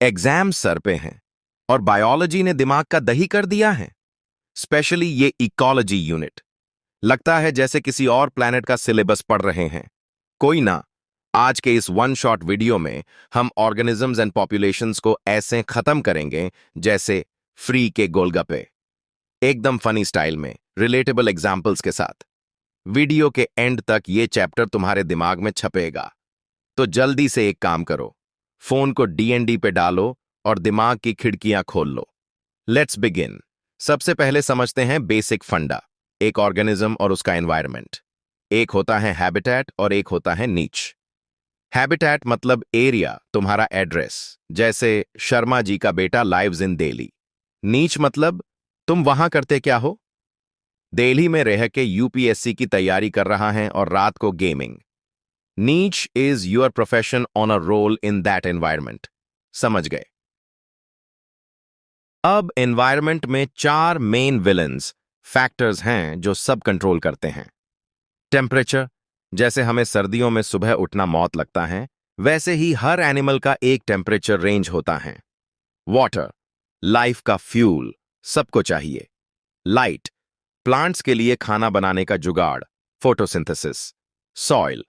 Exam sir पे हैं और बायोलॉजी ने दिमाग का दही कर दिया है। स्पेशली ये इकोलॉजी यूनिट। लगता है जैसे किसी और प्लैनेट का सिलेबस पढ़ रहे हैं। कोई ना, आज के इस वन शॉट वीडियो में हम ऑर्गेनिजम्स एंड पॉपुलेशंस को ऐसे खत्म करेंगे जैसे फ्री के गोलगप्पे, एकदम फनी स्टाइल में, रिलेटेबल एग्जाम्पल्स के साथ। वीडियो के एंड तक ये चैप्टर तुम्हारे दिमाग में छपेगा। तो जल्दी से एक काम करो, फोन को डीएनडी पे डालो और दिमाग की खिड़कियां खोल लो। Let's begin. सबसे पहले समझते हैं बेसिक फंडा, एक ऑर्गेनिज्म और उसका एनवायरनमेंट। एक होता है हैबिटेट और एक होता है नीच। हैबिटेट मतलब एरिया, तुम्हारा एड्रेस, जैसे शर्मा जी का बेटा लाइव्स इन दिल्ली। नीच मतलब तुम वहां करते क्या हो। दिल्ली में रह के यूपीएससी की तैयारी कर रहा है और रात को gaming. Niche is your profession on a role in that environment. समझ गए। अब एनवायरनमेंट में 4 मेन विलन्स फैक्टर्स हैं जो सब कंट्रोल करते हैं। टेम्परेचर, जैसे हमें सर्दियों में सुबह उठना मौत लगता है, वैसे ही हर एनिमल का एक टेम्परेचर रेंज होता है। वाटर, लाइफ का फ्यूल, सबको चाहिए। लाइट, प्लांट्स के लिए खाना बनाने का जुगाड़, फोटोसिंथेसिस। सॉइल,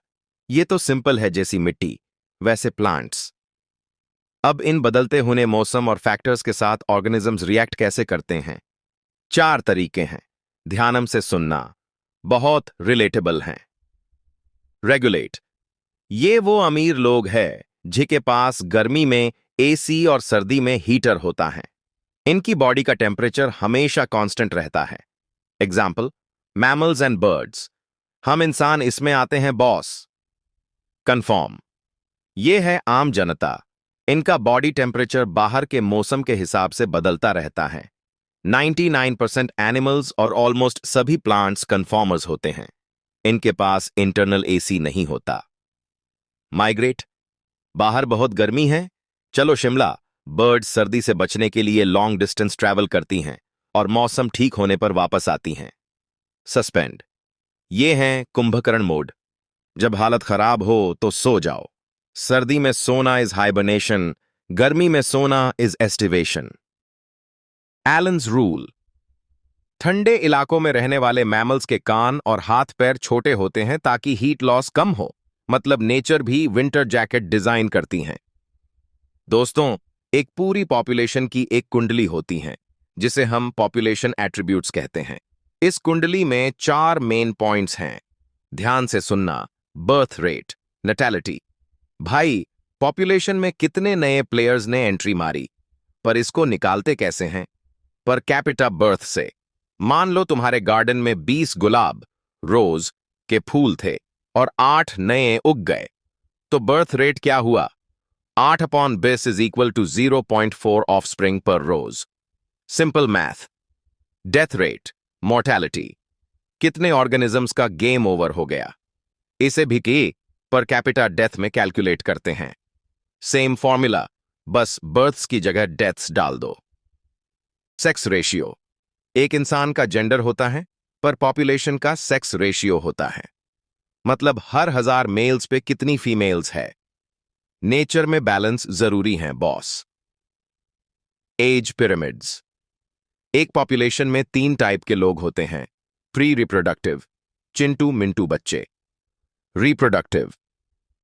ये तो सिंपल है जैसी मिट्टी, वैसे प्लांट्स। अब इन बदलते हुए मौसम और फैक्टर्स के साथ ऑर्गेनिजम्स रिएक्ट कैसे करते हैं। 4 तरीके हैं, ध्यानम से सुनना, बहुत रिलेटेबल हैं। रेगुलेट, ये वो अमीर लोग हैं जिनके पास गर्मी में एसी और सर्दी में हीटर होता है। इनकी बॉडी का टेम्परेचर हमेशा कांस्टेंट रहता है। Example, mammals and birds. हम इंसान इसमें आते हैं बॉस। कंफर्म, ये है आम जनता। इनका बॉडी टेम्परेचर बाहर के मौसम के हिसाब से बदलता रहता है। 99% एनिमल्स और ऑलमोस्ट सभी प्लांट्स कन्फॉर्मर्स होते हैं। इनके पास इंटरनल एसी नहीं होता। माइग्रेट, बाहर बहुत गर्मी है, चलो शिमला। बर्ड्स सर्दी से बचने के लिए लॉन्ग डिस्टेंस ट्रैवल करती हैं और मौसम ठीक होने पर वापस आती हैं। सस्पेंड, ये हैं कुंभकर्ण मोड। जब हालत खराब हो तो सो जाओ। सर्दी में सोना इज हाइबरनेशन, गर्मी में सोना इज एस्टिवेशन। एलन्स रूल, ठंडे इलाकों में रहने वाले मैमल्स के कान और हाथ पैर छोटे होते हैं ताकि हीट लॉस कम हो। मतलब नेचर भी विंटर जैकेट डिजाइन करती हैं। दोस्तों, एक पूरी पॉपुलेशन की एक कुंडली होती है जिसे हम पॉपुलेशन एट्रीब्यूट्स कहते हैं। इस कुंडली में 4 मेन पॉइंट्स हैं, ध्यान से सुनना। Birth rate, natality. भाई, पॉपुलेशन में कितने नए प्लेयर्स ने एंट्री मारी, पर इसको निकालते कैसे हैं? पर कैपिटा बर्थ से। मान लो तुम्हारे गार्डन में 20 गुलाब, रोज के फूल थे और 8 नए उग गए, तो बर्थ रेट क्या हुआ? 8/20 इज इक्वल टू 0.4 ऑफस्प्रिंग पर रोज। Simple math. Death rate, mortality, कितने ऑर्गेनिजम्स का गेम ओवर हो गया, इसे भी की पर कैपिटा डेथ में कैलकुलेट करते हैं। सेम फॉर्मूला, बस बर्थ्स की जगह डेथ्स डाल दो। सेक्स रेशियो, एक इंसान का जेंडर होता है पर पॉपुलेशन का सेक्स रेशियो होता है। मतलब हर 1000 मेल्स पे कितनी फीमेल्स है। नेचर में बैलेंस जरूरी है बॉस। एज पिरामिड्स, एक पॉपुलेशन में 3 टाइप के लोग होते हैं। प्री रिप्रोडक्टिव, चिंटू मिंटू बच्चे। रिप्रोडक्टिव,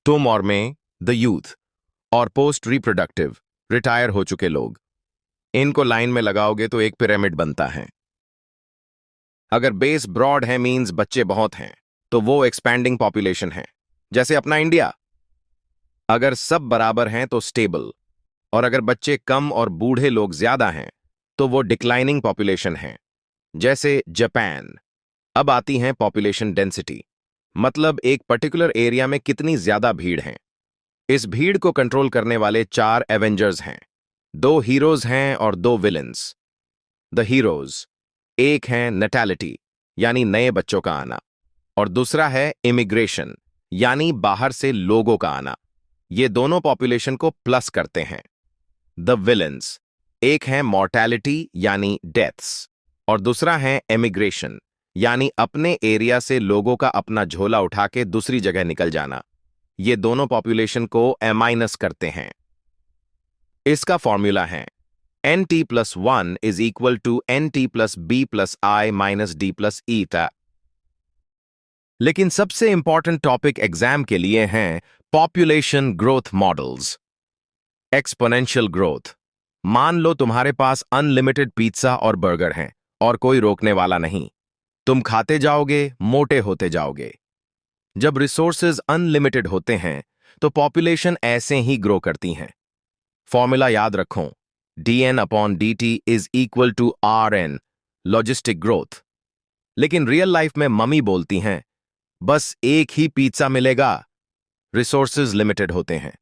तुम और मैं, द यूथ। और पोस्ट रिप्रोडक्टिव, रिटायर हो चुके लोग। इनको लाइन में लगाओगे तो एक पिरामिड बनता है। अगर बेस ब्रॉड है मींस बच्चे बहुत हैं, तो वो एक्सपैंडिंग पॉपुलेशन है, जैसे अपना इंडिया। अगर सब बराबर हैं तो स्टेबल, और अगर बच्चे कम और बूढ़े लोग ज्यादा हैं तो वो डिक्लाइनिंग पॉपुलेशन है, जैसे जापान। अब आती है पॉपुलेशन डेंसिटी, मतलब एक पर्टिकुलर एरिया में कितनी ज्यादा भीड़ है। इस भीड़ को कंट्रोल करने वाले 4 एवेंजर्स हैं। 2 हीरोज हैं और 2 विलेंस। द हीरोज, एक है नैटेलिटी यानी नए बच्चों का आना, और दूसरा है इमिग्रेशन यानी बाहर से लोगों का आना। ये दोनों पॉपुलेशन को प्लस करते हैं। द विलेंस, एक है मॉर्टैलिटी यानी डेथ्स, और दूसरा है एमिग्रेशन यानी अपने एरिया से लोगों का अपना झोला उठा के दूसरी जगह निकल जाना। ये दोनों पॉपुलेशन को एमाइनस करते हैं। इसका फॉर्मूला है nt+1 is equal to nt+b+i minus d+eta। लेकिन सबसे इंपॉर्टेंट टॉपिक एग्जाम के लिए हैं population growth models. Exponential growth. मान लो तुम्हारे पास अनलिमिटेड पिज्जा और बर्गर हैं और कोई रोकने वाला नहीं। तुम खाते जाओगे, मोटे होते जाओगे। जब रिसोर्सेज अनलिमिटेड होते हैं तो पॉपुलेशन ऐसे ही ग्रो करती हैं। फॉर्मूला याद रखो, dn/dt is equal to rn, logistic growth. लेकिन रियल लाइफ में मम्मी बोलती हैं बस एक ही पिज्जा मिलेगा। रिसोर्सेज लिमिटेड होते हैं।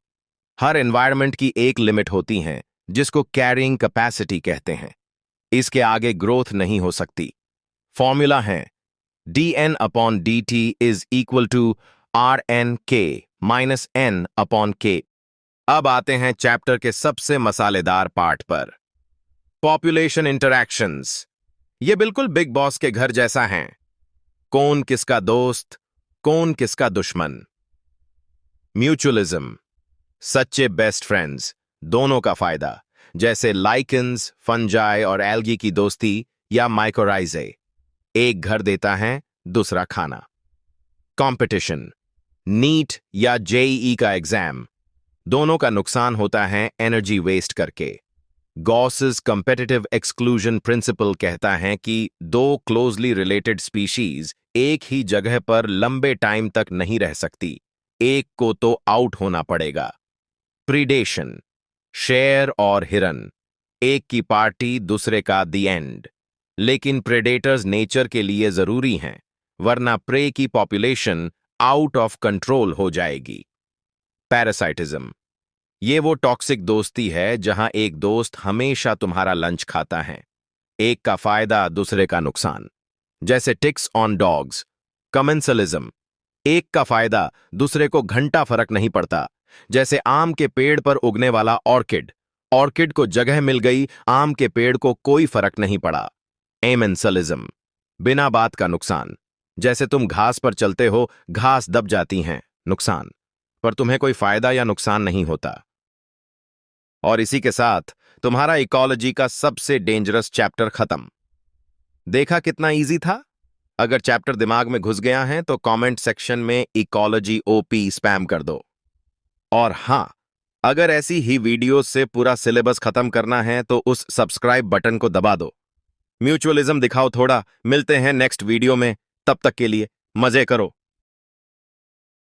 हर एनवायरनमेंट की एक लिमिट होती है जिसको कैरिंग कैपेसिटी कहते हैं। इसके आगे ग्रोथ नहीं हो सकती। फॉर्मूला है dn/dt is equal to rnk minus n/k। अब आते हैं चैप्टर के सबसे मसालेदार पार्ट पर, पॉपुलेशन इंटरैक्शंस। ये बिल्कुल बिग बॉस के घर जैसा है। कौन किसका दोस्त, कौन किसका दुश्मन। म्यूचुअलिज्म, सच्चे बेस्ट फ्रेंड्स, दोनों का फायदा, जैसे लाइकन्स, फंजाई और एल्गी की दोस्ती या माइकोराइजे। एक घर देता है, दूसरा खाना। कंपटीशन, नीट या जेईई का एग्जाम, दोनों का नुकसान होता है एनर्जी वेस्ट करके। गॉस's कंपेटिटिव एक्सक्लूजन प्रिंसिपल कहता है कि दो क्लोजली रिलेटेड स्पीशीज एक ही जगह पर लंबे टाइम तक नहीं रह सकती, एक को तो आउट होना पड़ेगा। प्रीडेशन, शेर और हिरन, एक की पार्टी दूसरे का द एंड। लेकिन प्रेडेटर्स नेचर के लिए जरूरी हैं, वरना प्रे की पॉपुलेशन आउट ऑफ कंट्रोल हो जाएगी। पैरासाइटिज्म, ये वो टॉक्सिक दोस्ती है जहां एक दोस्त हमेशा तुम्हारा लंच खाता है, एक का फायदा दूसरे का नुकसान, जैसे टिक्स ऑन डॉग्स। कमेंसलिज्म, एक का फायदा दूसरे को घंटा फर्क नहीं पड़ता, जैसे आम के पेड़ पर उगने वाला ऑर्किड। ऑर्किड को जगह मिल गई, आम के पेड़ को कोई फर्क नहीं पड़ा। एमेंसलिज्म, बिना बात का नुकसान, जैसे तुम घास पर चलते हो, घास दब जाती हैं, नुकसान, पर तुम्हें कोई फायदा या नुकसान नहीं होता। और इसी के साथ तुम्हारा इकोलॉजी का सबसे डेंजरस चैप्टर खत्म। देखा कितना इजी था? अगर चैप्टर दिमाग में घुस गया है तो कमेंट सेक्शन में इकोलॉजी ओपी स्पैम कर दो। और हां, अगर ऐसी ही वीडियो से पूरा सिलेबस खत्म करना है तो उस सब्सक्राइब बटन को दबा दो। म्यूचुअलिज्म दिखाओ थोड़ा। मिलते हैं नेक्स्ट वीडियो में, तब तक के लिए मजे करो।